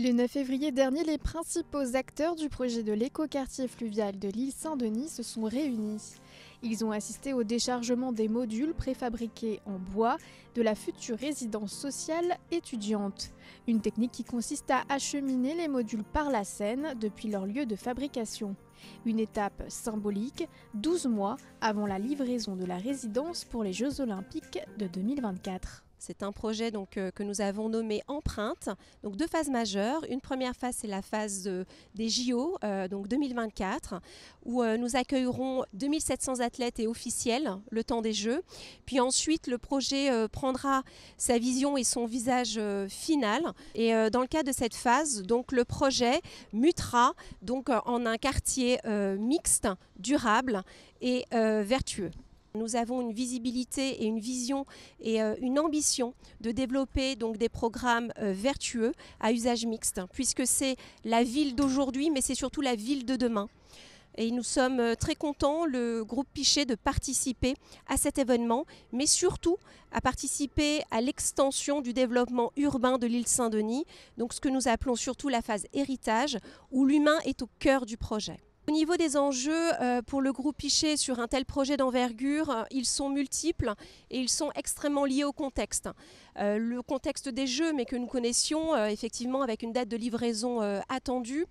Le 9 février dernier, les principaux acteurs du projet de l'écoquartier fluvial de l'île Saint-Denis se sont réunis. Ils ont assisté au déchargement des modules préfabriqués en bois de la future résidence sociale étudiante. Une technique qui consiste à acheminer les modules par la Seine depuis leur lieu de fabrication. Une étape symbolique, 12 mois avant la livraison de la résidence pour les Jeux Olympiques de 2024. C'est un projet que nous avons nommé Empreinte, donc deux phases majeures. Une première phase, c'est la phase des JO, donc 2024, où nous accueillerons 2700 athlètes et officiels le temps des Jeux. Puis ensuite, le projet prendra sa vision et son visage final. Et dans le cadre de cette phase, donc, le projet mutera donc, en un quartier mixte, durable et vertueux. Nous avons une visibilité et une vision et une ambition de développer donc des programmes vertueux à usage mixte, puisque c'est la ville d'aujourd'hui, mais c'est surtout la ville de demain. Et nous sommes très contents, le groupe Pichet, de participer à cet événement, mais surtout à participer à l'extension du développement urbain de l'île Saint-Denis, donc ce que nous appelons surtout la phase héritage, où l'humain est au cœur du projet. Au niveau des enjeux pour le groupe Pichet sur un tel projet d'envergure, ils sont multiples et ils sont extrêmement liés au contexte. Le contexte des Jeux, mais que nous connaissions effectivement avec une date de livraison attendue.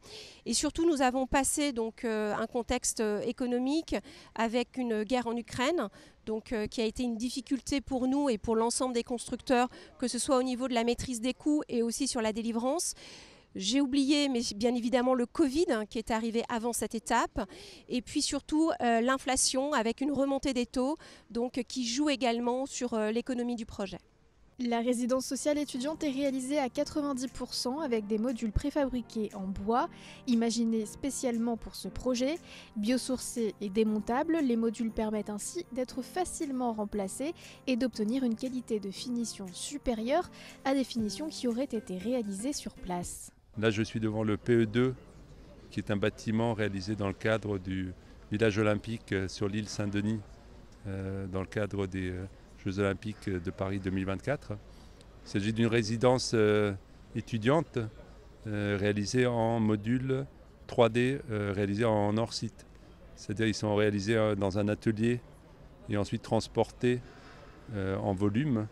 Et surtout, nous avons passé donc, un contexte économique avec une guerre en Ukraine, donc, qui a été une difficulté pour nous et pour l'ensemble des constructeurs, que ce soit au niveau de la maîtrise des coûts et aussi sur la délivrance. J'ai oublié, mais bien évidemment, le Covid qui est arrivé avant cette étape. Et puis surtout, l'inflation avec une remontée des taux donc, qui joue également sur l'économie du projet. La résidence sociale étudiante est réalisée à 90% avec des modules préfabriqués en bois, imaginés spécialement pour ce projet. Biosourcés et démontables, les modules permettent ainsi d'être facilement remplacés et d'obtenir une qualité de finition supérieure à des finitions qui auraient été réalisées sur place. Là, je suis devant le PE2, qui est un bâtiment réalisé dans le cadre du village olympique sur l'île Saint-Denis, dans le cadre des Jeux olympiques de Paris 2024. Il s'agit d'une résidence étudiante réalisée en module 3D, réalisée en hors-site. C'est-à-dire qu'ils sont réalisés dans un atelier et ensuite transportés en volume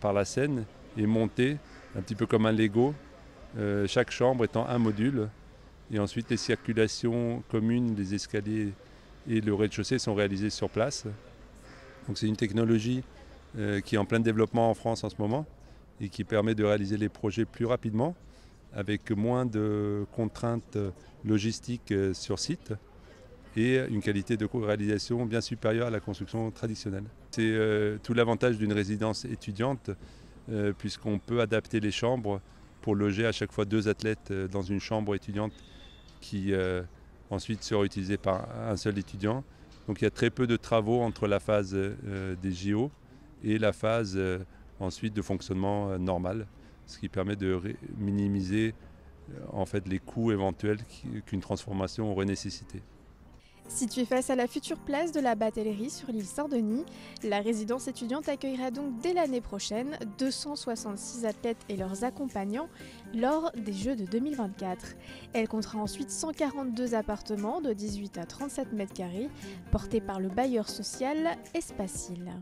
par la Seine et montés un petit peu comme un Lego. Chaque chambre étant un module, et ensuite les circulations communes, les escaliers et le rez-de-chaussée sont réalisés sur place. Donc c'est une technologie qui est en plein développement en France en ce moment et qui permet de réaliser les projets plus rapidement avec moins de contraintes logistiques sur site et une qualité de réalisation bien supérieure à la construction traditionnelle. C'est tout l'avantage d'une résidence étudiante puisqu'on peut adapter les chambres pour loger à chaque fois 2 athlètes dans une chambre étudiante qui ensuite sera utilisée par un seul étudiant. Donc il y a très peu de travaux entre la phase des JO et la phase ensuite de fonctionnement normal, ce qui permet de minimiser en fait, les coûts éventuels qu'une transformation aurait nécessité. Située face à la future place de la Batellerie sur l'île Saint-Denis, la résidence étudiante accueillera donc dès l'année prochaine 266 athlètes et leurs accompagnants lors des Jeux de 2024. Elle comptera ensuite 142 appartements de 18 à 37 mètres carrés portés par le bailleur social Espacil.